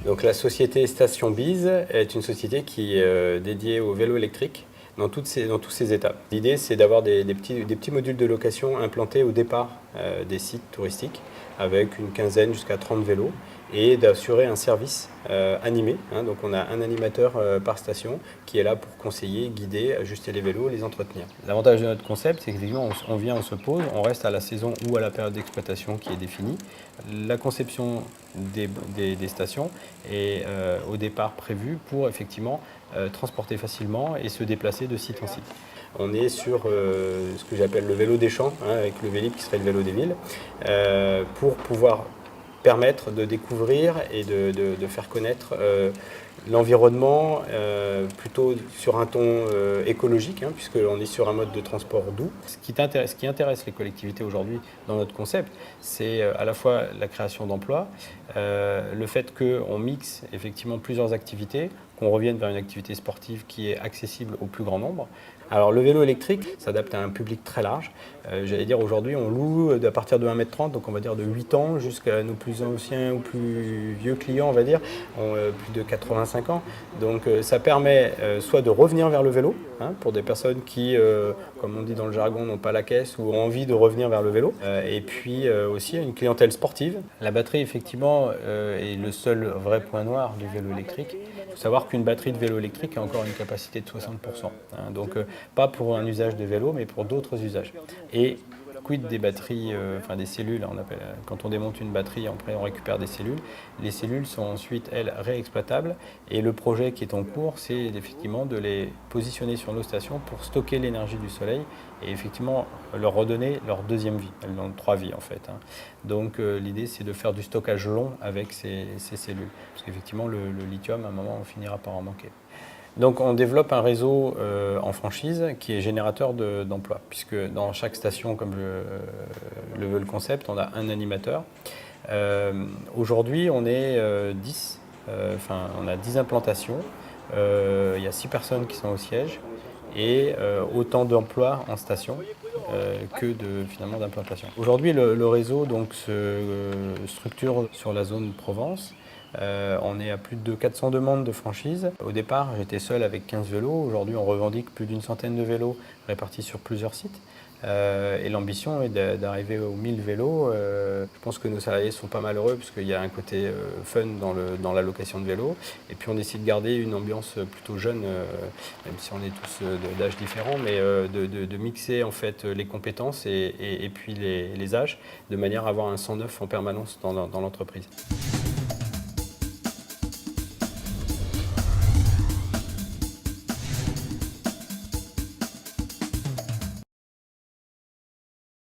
Donc la société Station Biz est une société qui est dédiée au vélo électrique dans tous ses étapes. L'idée, c'est d'avoir des petits modules de location implantés au départ des sites touristiques avec une quinzaine jusqu'à 30 vélos et d'assurer un service animé. Donc on a un animateur par station qui est là pour conseiller, guider, ajuster les vélos, les entretenir. L'avantage de notre concept, c'est qu'effectivement on vient, on se pose, on reste à la saison ou à la période d'exploitation qui est définie. La conception des stations est au départ prévue pour effectivement transporter facilement et se déplacer de site en site. On est sur ce que j'appelle le vélo des champs, avec le Vélib qui serait le vélo des villes, pour pouvoir permettre de découvrir et de faire connaître l'environnement plutôt sur un ton écologique, puisqu'on est sur un mode de transport doux. Ce qui intéresse les collectivités aujourd'hui dans notre concept, c'est à la fois la création d'emplois, le fait qu'on mixe effectivement plusieurs activités, qu'on revienne vers une activité sportive qui est accessible au plus grand nombre. Alors le vélo électrique s'adapte à un public très large. J'allais dire aujourd'hui on loue à partir de 1,30 m, donc on va dire de 8 ans jusqu'à nos plus anciens ou plus vieux clients, on va dire, ont plus de 85 ans. Donc ça permet soit de revenir vers le vélo, pour des personnes qui, comme on dit dans le jargon, n'ont pas la caisse ou ont envie de revenir vers le vélo. Et puis aussi une clientèle sportive. La batterie effectivement est le seul vrai point noir du vélo électrique. Il faut savoir qu'une batterie de vélo électrique a encore une capacité de 60%. Donc pas pour un usage de vélo, mais pour d'autres usages. Et quid des batteries, des cellules, quand on démonte une batterie, après on récupère des cellules. Les cellules sont ensuite, elles, réexploitables. Et le projet qui est en cours, c'est effectivement de les positionner sur nos stations pour stocker l'énergie du soleil et effectivement leur redonner leur deuxième vie. Elles ont 3 vies en fait. Donc l'idée, c'est de faire du stockage long avec ces cellules. Parce qu'effectivement, le lithium, à un moment, on finira par en manquer. Donc on développe un réseau en franchise qui est générateur d'emplois, puisque dans chaque station, comme le veut le concept, on a un animateur. Aujourd'hui, on est 10, on a 10 implantations, il y a 6 personnes qui sont au siège et autant d'emplois en station que finalement d'implantation. Aujourd'hui, le réseau donc, se structure sur la zone Provence. On est à plus de 400 demandes de franchise. Au départ, j'étais seul avec 15 vélos. Aujourd'hui, on revendique plus d'une centaine de vélos répartis sur plusieurs sites. Et l'ambition est d'arriver aux 1000 vélos. Je pense que nos salariés sont pas mal heureux parce qu'il y a un côté fun dans la location de vélos. Et puis on essaie de garder une ambiance plutôt jeune, même si on est tous d'âges différents, mais de mixer en fait les compétences et puis les âges, de manière à avoir un sang neuf en permanence dans l'entreprise.